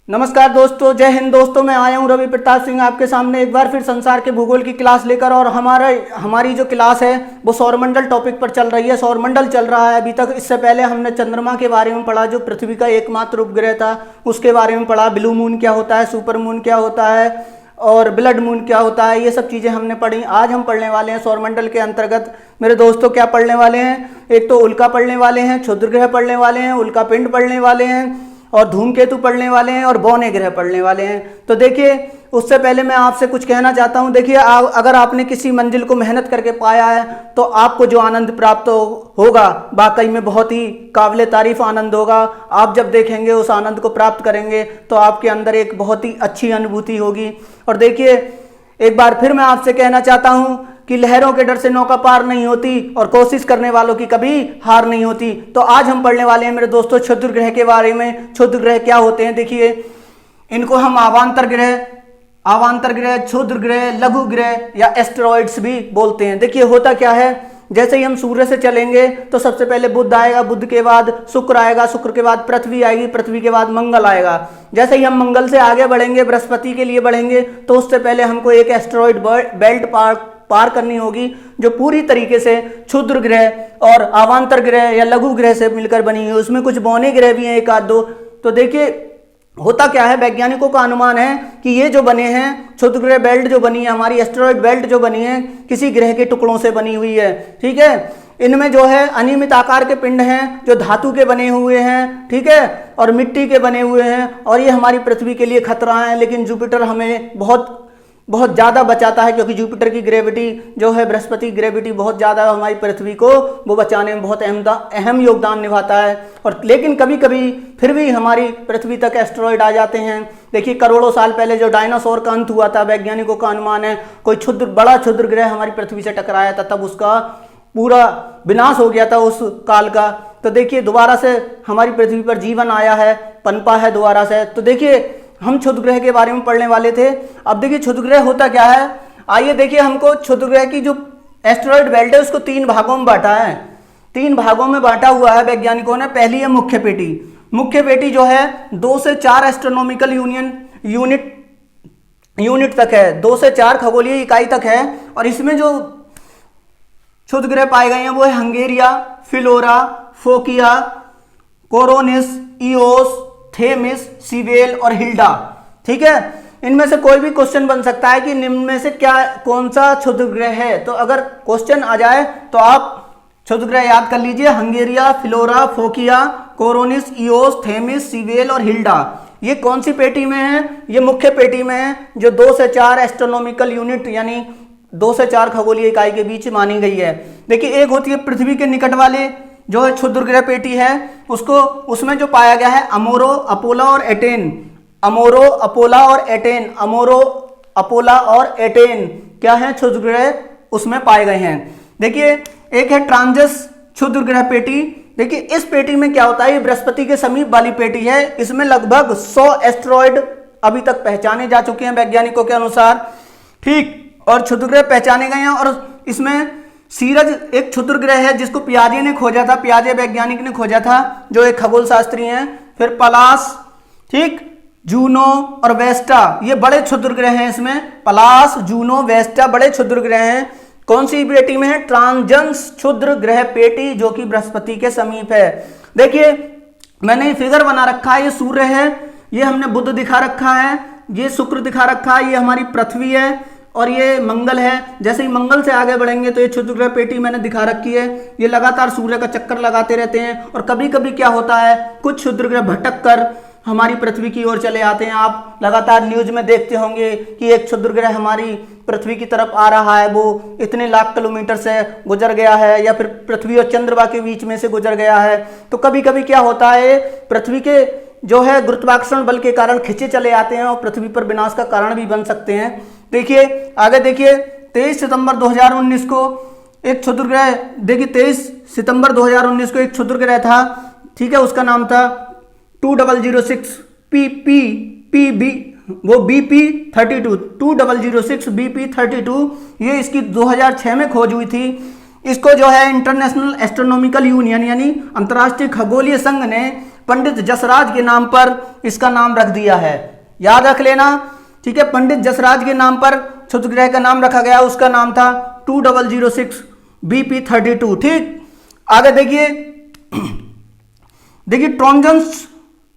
नमस्कार दोस्तों, जय हिंद दोस्तों। मैं आया हूं रवि प्रताप सिंह आपके सामने एक बार फिर संसार के भूगोल की क्लास लेकर। और हमारी जो क्लास है वो सौरमंडल टॉपिक पर चल रही है। सौरमंडल चल रहा है अभी तक। इससे पहले हमने चंद्रमा के बारे में पढ़ा, जो पृथ्वी का एकमात्र उपग्रह था, उसके बारे में पढ़ा। ब्लू मून क्या होता है, सुपर मून क्या होता है और ब्लड मून क्या होता है, ये सब चीज़ें हमने पढ़ी। आज हम पढ़ने वाले हैं सौरमंडल के अंतर्गत मेरे दोस्तों क्या पढ़ने वाले हैं। एक तो उल्का पढ़ने वाले हैं, क्षुद्र ग्रह पढ़ने वाले हैं, उल्का पिंड पढ़ने वाले हैं और धूमकेतु पढ़ने वाले हैं और बौने ग्रह पढ़ने वाले हैं। तो देखिए, उससे पहले मैं आपसे कुछ कहना चाहता हूं। देखिए, अगर आपने किसी मंजिल को मेहनत करके पाया है तो आपको जो आनंद प्राप्त होगा वाकई में बहुत ही काबिल तारीफ आनंद होगा। आप जब देखेंगे, उस आनंद को प्राप्त करेंगे तो आपके अंदर एक बहुत ही अच्छी अनुभूति होगी। और देखिए, एक बार फिर मैं आपसे कहना चाहता हूं कि लहरों के डर से नौका पार नहीं होती और कोशिश करने वालों की कभी हार नहीं होती। तो आज हम पढ़ने वाले हैं मेरे दोस्तों क्षुद्र ग्रह के बारे में। क्षुद्र ग्रह क्या होते हैं? देखिए, इनको हम अवांतर ग्रह, क्षुद्र ग्रह, लघु ग्रह या एस्टेरॉइड्स भी बोलते हैं। देखिए, होता क्या है, जैसे ही हम सूर्य से चलेंगे तो सबसे पहले बुध आएगा, बुध के बाद शुक्र आएगा, शुक्र के बाद पृथ्वी आएगी, पृथ्वी के बाद मंगल आएगा। जैसे ही हम मंगल से आगे बढ़ेंगे, बृहस्पति के लिए बढ़ेंगे, तो उससे पहले हमको एक एस्टेरॉइड बेल्ट पार करनी होगी, जो पूरी तरीके से क्षुद्र ग्रह और अवांतर ग्रह या लघु ग्रह से मिलकर बनी है। उसमें कुछ बौने ग्रह भी हैं, एक आध दो। तो देखिए, होता क्या है, वैज्ञानिकों का अनुमान है कि ये जो बने हैं क्षुद्र ग्रह बेल्ट जो बनी है, हमारी एस्टेरॉइड बेल्ट जो बनी है, किसी ग्रह के टुकड़ों से बनी हुई है। ठीक है, इनमें जो है अनियमित आकार के पिंड हैं जो धातु के बने हुए हैं, ठीक है, और मिट्टी के बने हुए हैं। और ये हमारी पृथ्वी के लिए खतरा है, लेकिन जुपिटर हमें बहुत ज़्यादा बचाता है, क्योंकि जुपिटर की ग्रेविटी जो है, बृहस्पति ग्रेविटी बहुत ज़्यादा हमारी पृथ्वी को वो बचाने में बहुत अहम योगदान निभाता है। और लेकिन कभी कभी फिर भी हमारी पृथ्वी तक एस्टेरॉइड आ जाते हैं। देखिए, करोड़ों साल पहले जो डायनासोर का अंत हुआ था, वैज्ञानिकों का अनुमान है कोई बड़ा क्षुद्र ग्रह हमारी पृथ्वी से टकराया था, तब उसका पूरा विनाश हो गया था उस काल का। तो देखिए, दोबारा से हमारी पृथ्वी पर जीवन आया है, पनपा है दोबारा से। तो देखिए, हम क्षुद्र ग्रह के बारे में पढ़ने वाले थे। अब देखिए, क्षुद्र ग्रह होता क्या है। आइए देखिए, हमको क्षुद्र ग्रह की जो एस्टेरॉइड बेल्ट है उसको 3 भागों में बांटा है। 3 भागों में बांटा हुआ है वैज्ञानिकों ने। पहली है मुख्य पेटी। मुख्य पेटी जो है 2 से 4 एस्ट्रोनॉमिकल यूनिट तक है, 2 से 4 खगोलीय इकाई तक है। और इसमें जो क्षुद्र ग्रह पाए गए हैं वो है हंगेरिया, फिलोरा, फोकिया, कोरोनिस, इओस, थेमिस, सीवेल और हिल्डा। ठीक है, इनमें से कोई भी क्वेश्चन बन सकता है कि निम्न में से कौन सा क्षुद्र ग्रह है। तो अगर क्वेश्चन आ जाए तो आप क्षुद्र ग्रह याद कर लीजिए, हंगेरिया, फिलोरा, फोकिया, कोरोनिस, इओस, थेमिस, सीवेल और हिल्डा। ये कौन सी पेटी में है? ये मुख्य पेटी में है, जो 2 से 4 एस्ट्रोनॉमिकल यूनिट यानी 2 से 4 खगोलीय इकाई के बीच मानी गई है। देखिए, एक होती है पृथ्वी के निकट वाले जो है क्षुद्र ग्रह पेटी है, उसमें जो पाया गया है अमोरो, अपोला और एटेन। अमोरो, अपोला और एटेन। अमोरो, अपोला और एटेन क्या है? क्षुद्र ग्रह उसमें पाए गए हैं। देखिए, एक है ट्रांजस क्षुद्र ग्रह पेटी। देखिए, इस पेटी में क्या होता है, ये बृहस्पति के समीप वाली पेटी है। इसमें लगभग 100 एस्टेरॉइड अभी तक पहचाने जा चुके हैं वैज्ञानिकों के अनुसार। ठीक, और क्षुद्र ग्रह पहचाने गए हैं। और इसमें सीरज एक क्षुद्र ग्रह है जिसको पियाजे ने खोजा था, पियाजे वैज्ञानिक ने खोजा था, जो एक खगोल शास्त्री हैं। फिर पलास, ठीक, जूनो और वेस्टा, ये बड़े क्षुद्र ग्रह हैं। इसमें पलास, जूनो, वेस्टा बड़े क्षुद्र ग्रह हैं। कौन सी पेटी में है? ट्रांजन्स क्षुद्र ग्रह पेटी, जो कि बृहस्पति के समीप है। देखिए, मैंने ये फिगर बना रखा है, ये सूर्य है, ये हमने बुध दिखा रखा है, ये शुक्र दिखा रखा है, ये हमारी पृथ्वी है और ये मंगल है। जैसे ही मंगल से आगे बढ़ेंगे तो ये क्षुद्र ग्रह पेटी मैंने दिखा रखी है। ये लगातार सूर्य का चक्कर लगाते रहते हैं। और कभी कभी क्या होता है, कुछ क्षुद्र ग्रह भटक कर हमारी पृथ्वी की ओर चले आते हैं। आप लगातार न्यूज में देखते होंगे कि एक क्षुद्र ग्रह हमारी पृथ्वी की तरफ आ रहा है, वो इतने लाख किलोमीटर से गुजर गया है, या फिर पृथ्वी और चंद्रमा के बीच में से गुजर गया है। तो कभी कभी क्या होता है, पृथ्वी के जो है गुरुत्वाकर्षण बल के कारण खिंचे चले आते हैं और पृथ्वी पर विनाश का कारण भी बन सकते हैं। देखिए, आगे देखिए, 23 सितंबर 2019 को एक क्षुद्र ग्रह, देखिए 23 सितंबर 2019 को एक क्षुद्र ग्रह था, ठीक है, उसका नाम था 2006 PB, वो BP32, 2006 BP32। ये इसकी 2006 में खोज हुई थी। इसको जो है इंटरनेशनल एस्ट्रोनॉमिकल यूनियन यानी अंतर्राष्ट्रीय खगोलीय संघ ने पंडित जसराज के नाम पर इसका नाम रख दिया है, याद रख लेना, ठीक है। पंडित जसराज के नाम पर क्षुद्र ग्रह का नाम रखा गया, उसका नाम था 2006 BP32, ठीक। आगे देखिए,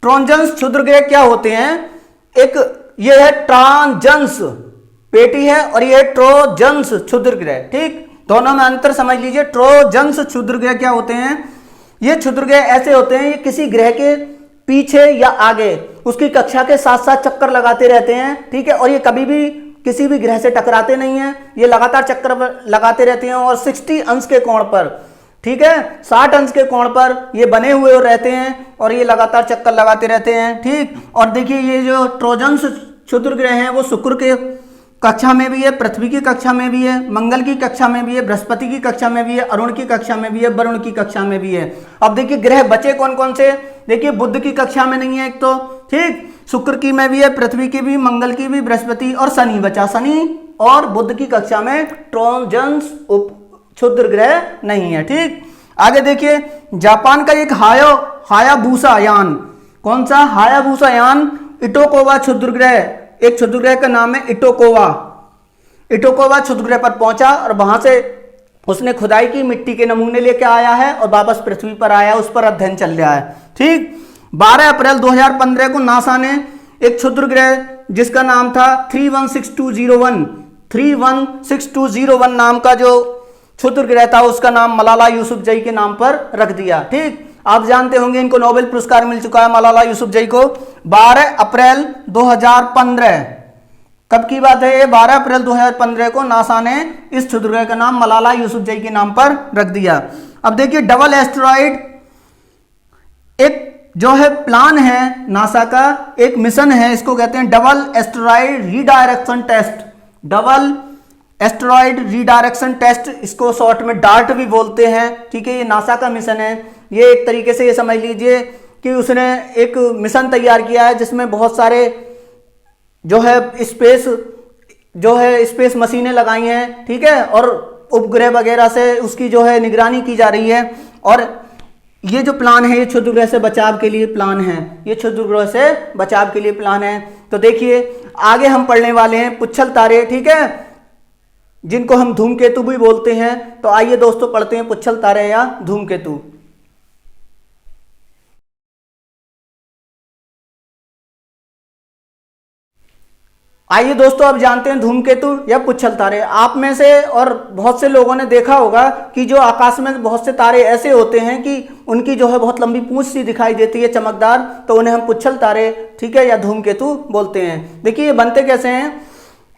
ट्रोजन्स क्षुद्र ग्रह क्या होते हैं, एक ये है ट्रांजन्स पेटी है और ये है ट्रोजन्स क्षुद्र ग्रह, ठीक। दोनों में अंतर समझ लीजिए। ट्रोजन्स क्षुद्र ग्रह क्या होते हैं, ये क्षुद्र ग्रह ऐसे होते हैं, ये किसी ग्रह के पीछे या आगे उसकी कक्षा के साथ साथ चक्कर लगाते रहते हैं, ठीक है। और ये कभी भी किसी भी ग्रह से टकराते नहीं हैं, ये लगातार चक्कर लगाते रहते हैं और 60 अंश के कोण पर, ठीक है, 60 अंश के कोण पर ये बने हुए रहते हैं और ये लगातार चक्कर लगाते रहते हैं, ठीक। और देखिए ये जो ट्रोजन्स क्षुद्र ग्रह हैं वो शुक्र के कक्षा में भी है, पृथ्वी की कक्षा में भी है, मंगल की कक्षा में भी है, बृहस्पति की कक्षा में भी है, अरुण की कक्षा में भी है, वरुण की कक्षा में भी है। अब देखिए ग्रह बचे कौन कौन से, देखिए बुध की कक्षा में नहीं है एक तो, ठीक, शुक्र की में भी है, पृथ्वी की भी, मंगल की भी, बृहस्पति और शनि बचा, शनि और बुध की कक्षा में ट्रोजन्स क्षुद्र ग्रह नहीं है, ठीक। आगे देखिए जापान का एक हायाबुसा यान, कौन सा हायाबुसा यान, इटोकोवा क्षुद्र ग्रह, एक क्षुद्र ग्रह का नाम है इटोकोवा क्षुद्र ग्रह पर पहुंचा और वहां से उसने खुदाई की, मिट्टी के नमूने लेके आया है और वापस पृथ्वी पर आया, उस पर अध्ययन चल रहा है, ठीक। 12 अप्रैल 2015 को नासा ने एक क्षुद्र ग्रह जिसका नाम था 316201 नाम का जो क्षुद्र ग्रह था उसका नाम मलाला यूसुफजई के नाम पर रख दिया, ठीक। आप जानते होंगे इनको नोबेल पुरस्कार मिल चुका है मलाला यूसुफजई को। 12 अप्रैल 2015, कब की बात है ये, 12 अप्रैल 2015 को नासा ने इस क्षुद्र ग्रह का नाम मलाला यूसुफजई के नाम पर रख दिया। अब देखिए डबल एस्टेरॉइड एक जो है प्लान है नासा का, एक मिशन है, इसको कहते हैं double asteroid redirection test, double asteroid redirection test, इसको शॉर्ट में डार्ट भी बोलते हैं, ठीक है। ये नासा का मिशन है, ये एक तरीके से ये समझ लीजिए कि उसने एक मिशन तैयार किया है जिसमें बहुत सारे जो है स्पेस मशीनें लगाई हैं, ठीक है, और उपग्रह वगैरह से उसकी जो है निगरानी की जा रही है। और ये जो प्लान है ये क्षुद्र ग्रह से बचाव के लिए प्लान है, ये क्षुद्र ग्रह से बचाव के लिए प्लान है। तो देखिए आगे हम पढ़ने वाले हैं पुच्छल तारे, ठीक है, जिनको हम धूमकेतु भी बोलते हैं। तो आइए दोस्तों पढ़ते हैं पुच्छल तारे या धूमकेतु। आइए दोस्तों अब जानते हैं धूमकेतु या पुच्छल तारे। आप में से और बहुत से लोगों ने देखा होगा कि जो आकाश में बहुत से तारे ऐसे होते हैं कि उनकी जो है बहुत लंबी पूंछ सी दिखाई देती है चमकदार, तो उन्हें हम पुच्छल तारे, ठीक है, या धूमकेतु बोलते हैं। देखिए ये बनते कैसे हैं,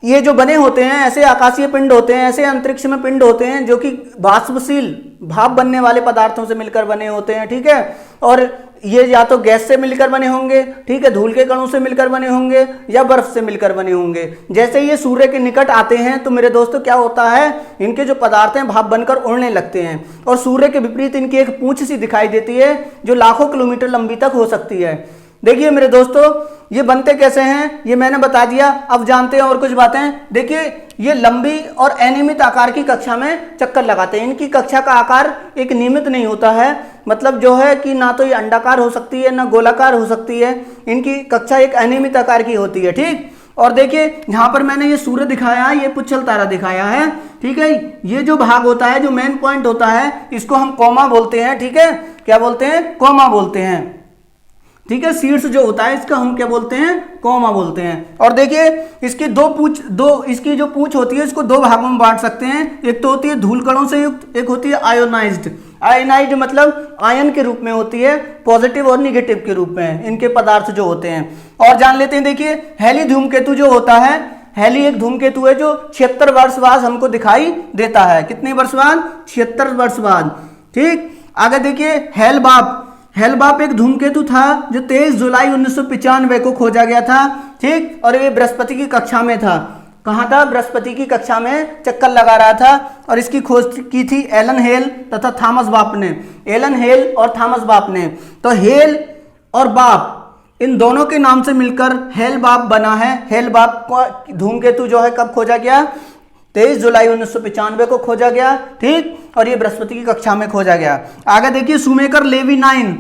ये जो बने होते हैं ऐसे आकाशीय पिंड होते हैं, ऐसे अंतरिक्ष में पिंड होते हैं जो कि वाष्पशील भाप बनने वाले पदार्थों से मिलकर बने होते हैं, ठीक है। और ये या तो गैस से मिलकर बने होंगे, ठीक है, धूल के कणों से मिलकर बने होंगे या बर्फ से मिलकर बने होंगे। जैसे ये सूर्य के निकट आते हैं तो मेरे दोस्तों क्या होता है, इनके जो पदार्थ हैं भाप बनकर उड़ने लगते हैं और सूर्य के विपरीत इनकी एक पूंछ सी दिखाई देती है जो लाखों किलोमीटर लंबी तक हो सकती है। देखिए मेरे दोस्तों ये बनते कैसे हैं ये मैंने बता दिया, अब जानते हैं और कुछ बातें। देखिए ये लंबी और अनियमित आकार की कक्षा में चक्कर लगाते हैं। इनकी कक्षा का आकार एक नियमित नहीं होता है, मतलब जो है कि ना तो ये अंडाकार हो सकती है ना गोलाकार हो सकती है, इनकी कक्षा एक अनियमित आकार की होती है, ठीक। और देखिए यहाँ पर मैंने ये सूर्य दिखाया है, ये पुच्छल तारा दिखाया है, ठीक है। ये जो भाग होता है, जो मेन पॉइंट होता है, इसको हम कॉमा बोलते हैं, ठीक है। क्या बोलते हैं, कॉमा बोलते हैं, ठीक है। शीर्ष जो होता है इसका हम क्या बोलते हैं, कॉमा बोलते हैं। और देखिए इसकी इसकी जो पूंछ होती है इसको दो भागों में बांट सकते हैं। एक तो होती है धूल कणों से युक्त, एक होती है आयोनाइज्ड मतलब आयन के रूप में होती है, पॉजिटिव और निगेटिव के रूप में इनके पदार्थ जो होते हैं। और जान लेते हैं, देखिए हेली धूमकेतु जो होता है, हेली एक धूमकेतु है जो 76 वर्ष बाद हमको दिखाई देता है। कितने वर्ष बाद, 76 वर्ष बाद, ठीक। आगे देखिए हेलबाप एक धूमकेतु था जो 23 जुलाई 1995 को खोजा गया था, ठीक। और ये बृहस्पति की कक्षा में था। कहाँ था, बृहस्पति की कक्षा में चक्कर लगा रहा था और इसकी खोज की थी एलन हेल तथा थॉमस बाप ने, एलन हेल और थॉमस बाप ने। तो हेल और बाप इन दोनों के नाम से मिलकर हेल बाप बना है। हेल बाप को धूमकेतु जो है कब खोजा गया, 23 जुलाई 1995 को खोजा गया, ठीक। और ये बृहस्पति की कक्षा में खोजा गया। आगे देखिए शूमेकर लेवी 9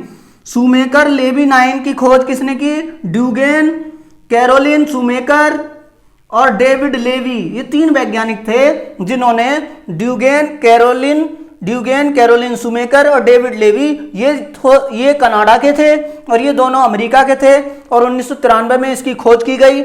शूमेकर लेवी 9 की खोज किसने की? ड्यूगेन, कैरोलिन शूमेकर और डेविड लेवी, ये 3 वैज्ञानिक थे जिन्होंने ड्यूगेन, कैरोलिन शूमेकर और डेविड लेवी, ये कनाडा के थे और ये दोनों अमेरिका के थे और 1993 में इसकी खोज की गई।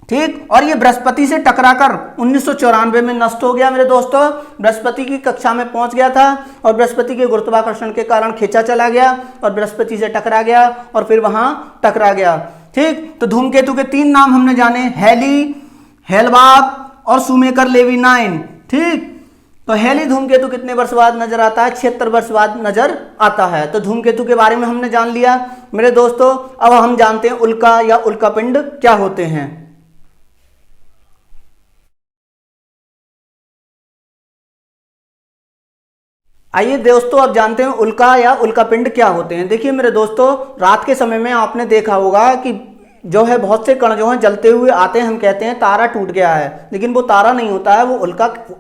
ठीक, और ये बृहस्पति से टकराकर 1994 में नष्ट हो गया मेरे दोस्तों। बृहस्पति की कक्षा में पहुंच गया था और बृहस्पति के गुरुत्वाकर्षण के कारण खींचा चला गया और बृहस्पति से टकरा गया और फिर वहां टकरा गया। ठीक, तो धूमकेतु के 3 नाम हमने जाने, हैली, हेलबाब और शूमेकर लेवी 9। ठीक, तो हैली धूमकेतु कितने वर्ष बाद नजर आता है? 76 वर्ष बाद नजर आता है। तो धूमकेतु के बारे में हमने जान लिया मेरे दोस्तों। अब हम जानते हैं उल्का या उल्कापिंड क्या होते हैं। आइए दोस्तों अब जानते हैं उल्का या उल्कापिंड क्या होते हैं। देखिए मेरे दोस्तों, रात के समय में आपने देखा होगा कि जो है बहुत से कण जो हैं जलते हुए आते हैं, हम कहते हैं तारा टूट गया है, लेकिन वो तारा नहीं होता है, वो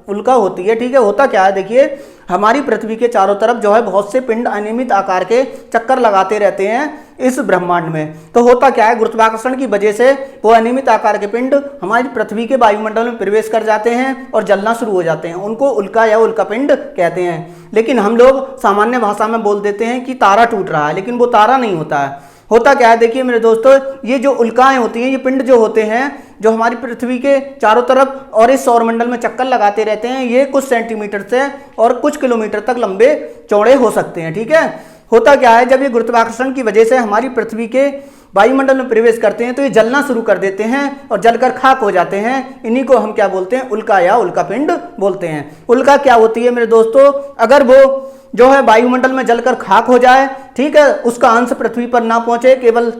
उल्का होती है। ठीक है, होता क्या है, देखिए हमारी पृथ्वी के चारों तरफ जो है बहुत से पिंड अनियमित आकार के चक्कर लगाते रहते हैं इस ब्रह्मांड में। तो होता क्या है, गुरुत्वाकर्षण की वजह से वो अनियमित आकार के पिंड हमारी पृथ्वी के वायुमंडल में प्रवेश कर जाते हैं और जलना शुरू हो जाते हैं। उनको उल्का या उल्कापिंड कहते हैं। लेकिन हम लोग सामान्य भाषा में बोल देते हैं कि तारा टूट रहा है, लेकिन वो तारा नहीं होता है। होता क्या है, देखिए मेरे दोस्तों, ये जो उल्काएं होती हैं, ये पिंड जो होते हैं जो हमारी पृथ्वी के चारों तरफ और इस सौरमंडल में चक्कर लगाते रहते हैं, ये कुछ सेंटीमीटर से और कुछ किलोमीटर तक लंबे चौड़े हो सकते हैं। ठीक है, होता क्या है, जब ये गुरुत्वाकर्षण की वजह से हमारी पृथ्वी के वायुमंडल में प्रवेश करते हैं तो ये जलना शुरू कर देते हैं और जलकर खाक हो जाते हैं। इन्हीं को हम क्या बोलते हैं? उल्का या उल्कापिंड बोलते हैं। उल्का क्या होती है मेरे दोस्तों, अगर वो जो है वायुमंडल में जलकर खाक हो जाए, ठीक है, उसका अंश पृथ्वी पर ना पहुंचे, केवल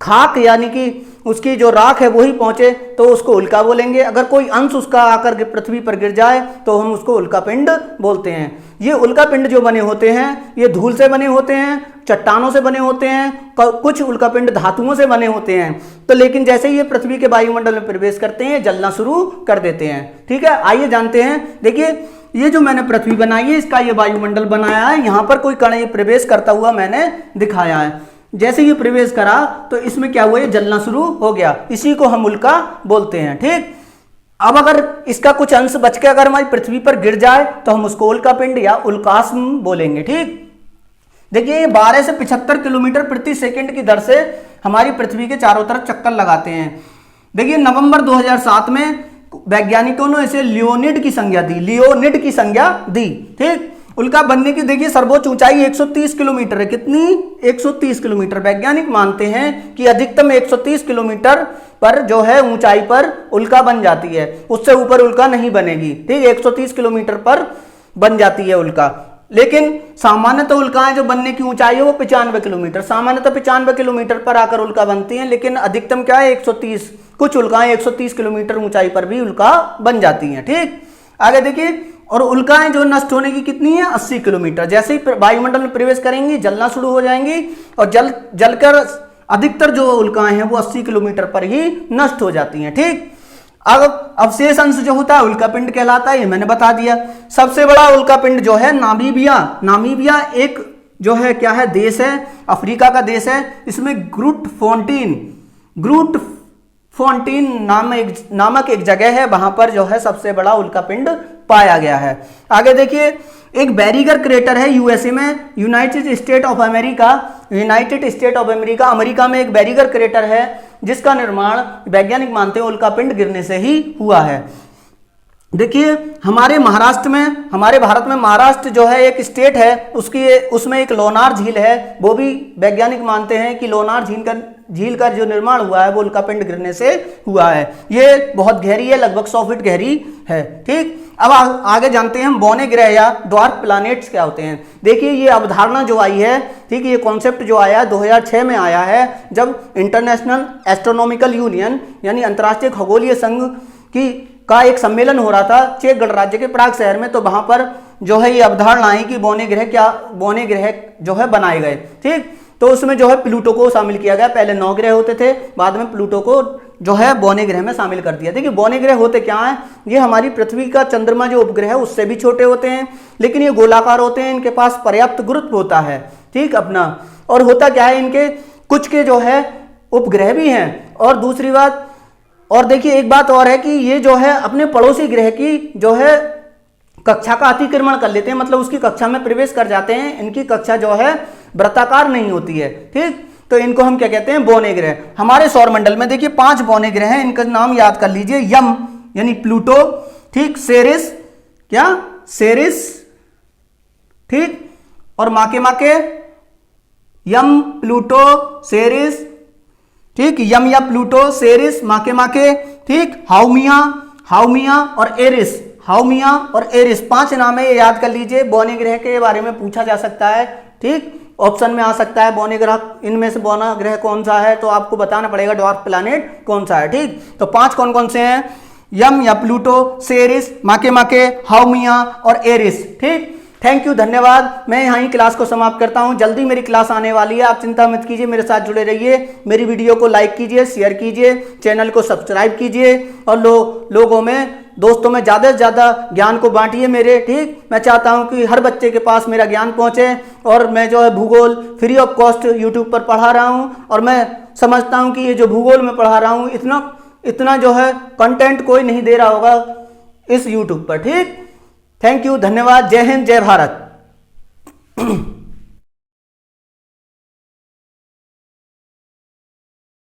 खाक यानी कि उसकी जो राख है वही पहुंचे, तो उसको उल्का बोलेंगे। अगर कोई अंश उसका आकर पृथ्वी पर गिर जाए तो हम उसको उल्कापिंड बोलते हैं। ये उल्कापिंड जो बने होते हैं ये धूल से बने होते हैं, चट्टानों से बने होते हैं, कुछ उल्कापिंड धातुओं से बने होते हैं। तो लेकिन जैसे ही ये पृथ्वी के वायुमंडल में प्रवेश करते हैं जलना शुरू कर देते हैं। ठीक है, आइए जानते हैं। देखिए ये जो मैंने पृथ्वी बनाई है, इसका ये वायुमंडल बनाया है, यहाँ पर कोई कण ये प्रवेश करता हुआ मैंने दिखाया है। जैसे ये प्रवेश करा तो इसमें क्या हुआ, जलना शुरू हो गया, इसी को हम उल्का बोलते हैं। ठीक, अब अगर इसका कुछ अंश बच के अगर हमारी पृथ्वी पर गिर जाए तो हम उसको उल्कापिंड या उल्कास्म बोलेंगे। ठीक, देखिए ये 12 से 75 किलोमीटर प्रति सेकंड की दर से हमारी पृथ्वी के चारों तरफ चक्कर लगाते हैं। देखिए नवंबर 2007 में वैज्ञानिकों ने इसे लियोनिड की संज्ञा दी। ठीक, उल्का बनने की देखिए सर्वोच्च ऊंचाई 130 किलोमीटर है। कितनी? 130 किलोमीटर। वैज्ञानिक मानते हैं कि अधिकतम 130 किलोमीटर पर जो है ऊंचाई पर उल्का बन जाती है, उससे ऊपर उल्का नहीं बनेगी। ठीक, 130 किलोमीटर पर बन जाती है उल्का। लेकिन सामान्यतः उल्काएं जो बनने की ऊंचाई है वो 95 किलोमीटर, सामान्यतः 95 किलोमीटर पर आकर उल्का बनती हैं, लेकिन अधिकतम क्या है 130। कुछ उल्काएं 130 किलोमीटर ऊंचाई पर भी उल्का बन जाती हैं। ठीक, आगे देखिए, और उल्काएं जो नष्ट होने की कितनी है 80 किलोमीटर। जैसे ही वायुमंडल में प्रवेश करेंगी जलना शुरू हो जाएंगी और जलकर अधिकतर जो उल्काएं हैं वो 80 किलोमीटर पर ही नष्ट हो जाती हैं। ठीक, अब अवशेष अंश जो होता है उल्कापिंड कहलाता है, ये मैंने बता दिया। सबसे बड़ा उल्कापिंड जो है नामीबिया एक जो है क्या है, देश है, अफ्रीका का देश है। इसमें ग्रूट फोंटीन नामक एक जगह है, वहां पर जो है सबसे बड़ा उल्कापिंड पाया गया है। आगे देखिए, एक बैरिगर क्रेटर है यूएसए में, United state of America, America में एक बैरिगर क्रेटर है जिसका निर्माण वैज्ञानिक मानते हैं उल्कापिंड गिरने से ही हुआ है। देखिए हमारे भारत में महाराष्ट्र जो है एक स्टेट है, उसमें एक लोनार झील है। वो भी वैज्ञानिक मानते हैं कि लोनार झील का जो निर्माण हुआ है वो उल्कापिंड गिरने से हुआ है। ये बहुत गहरी है, लगभग 100 फीट गहरी है। ठीक, अब आगे जानते हैं हम बौने ग्रह या ड्वार्फ प्लैनेट्स क्या होते हैं। देखिए ये अवधारणा जो आई है, ठीक है, ये कॉन्सेप्ट जो आया 2006 में आया है, जब इंटरनेशनल एस्ट्रोनॉमिकल यूनियन यानी अंतर्राष्ट्रीय खगोलीय संघ का एक सम्मेलन हो रहा था चेक गणराज्य के प्राग शहर में। तो वहां पर जो है ये अवधारणा आई कि बौने ग्रह जो है बनाए गए। ठीक, तो उसमें जो है प्लूटो को शामिल किया गया। पहले 9 ग्रह होते थे, बाद में प्लूटो को जो है बौने ग्रह में शामिल कर दिया। देखिए बौने ग्रह होते क्या हैं, ये हमारी पृथ्वी का चंद्रमा जो उपग्रह है उससे भी छोटे होते हैं, लेकिन ये गोलाकार होते हैं, इनके पास पर्याप्त गुरुत्व होता है। ठीक, अपना और होता क्या है, इनके कुछ के जो है उपग्रह भी हैं। और दूसरी बात, और देखिए एक बात और है कि ये जो है अपने पड़ोसी ग्रह की जो है कक्षा का अतिक्रमण कर लेते हैं, मतलब उसकी कक्षा में प्रवेश कर जाते हैं। इनकी कक्षा जो है वृत्ताकार नहीं होती है, ठीक। तो इनको हम क्या कहते हैं, बौने ग्रह। हमारे सौरमंडल में देखिए 5 बौने ग्रह हैं, इनका नाम याद कर लीजिए। यम यानी प्लूटो, ठीक, सेरिस, क्या सेरिस, ठीक, और माके यम प्लूटो सेरिस, ठीक, यम या प्लूटो सेरिस माके, ठीक, हाउमिया और एरिस, हाउमिया और एरिस 5 नाम है, ये याद कर लीजिए। बौने ग्रह के बारे में पूछा जा सकता है, ठीक, ऑप्शन में आ सकता है बौने ग्रह, इनमें से बौना ग्रह कौन सा है, तो आपको बताना पड़ेगा ड्वार्फ प्लैनेट कौन सा है, ठीक। तो 5 कौन कौन से हैं, यम या प्लूटो, सेरिस, माके, हाउमिया और एरिस, ठीक। थैंक यू, धन्यवाद। मैं यहाँ ही क्लास को समाप्त करता हूँ। जल्दी मेरी क्लास आने वाली है, आप चिंता मत कीजिए, मेरे साथ जुड़े रहिए। मेरी वीडियो को लाइक कीजिए, शेयर कीजिए, चैनल को सब्सक्राइब कीजिए और लोगों में, दोस्तों में ज़्यादा से ज़्यादा ज्ञान को बांटिए मेरे, ठीक। मैं चाहता हूँ कि हर बच्चे के पास मेरा ज्ञान पहुँचे। और मैं जो है भूगोल फ्री ऑफ कॉस्ट यूट्यूब पर पढ़ा रहा हूँ, और मैं समझता हूँ कि ये जो भूगोल में पढ़ा रहा हूँ, इतना जो है कंटेंट कोई नहीं दे रहा होगा इस यूट्यूब पर, ठीक। थैंक यू, धन्यवाद। जय हिंद, जय भारत।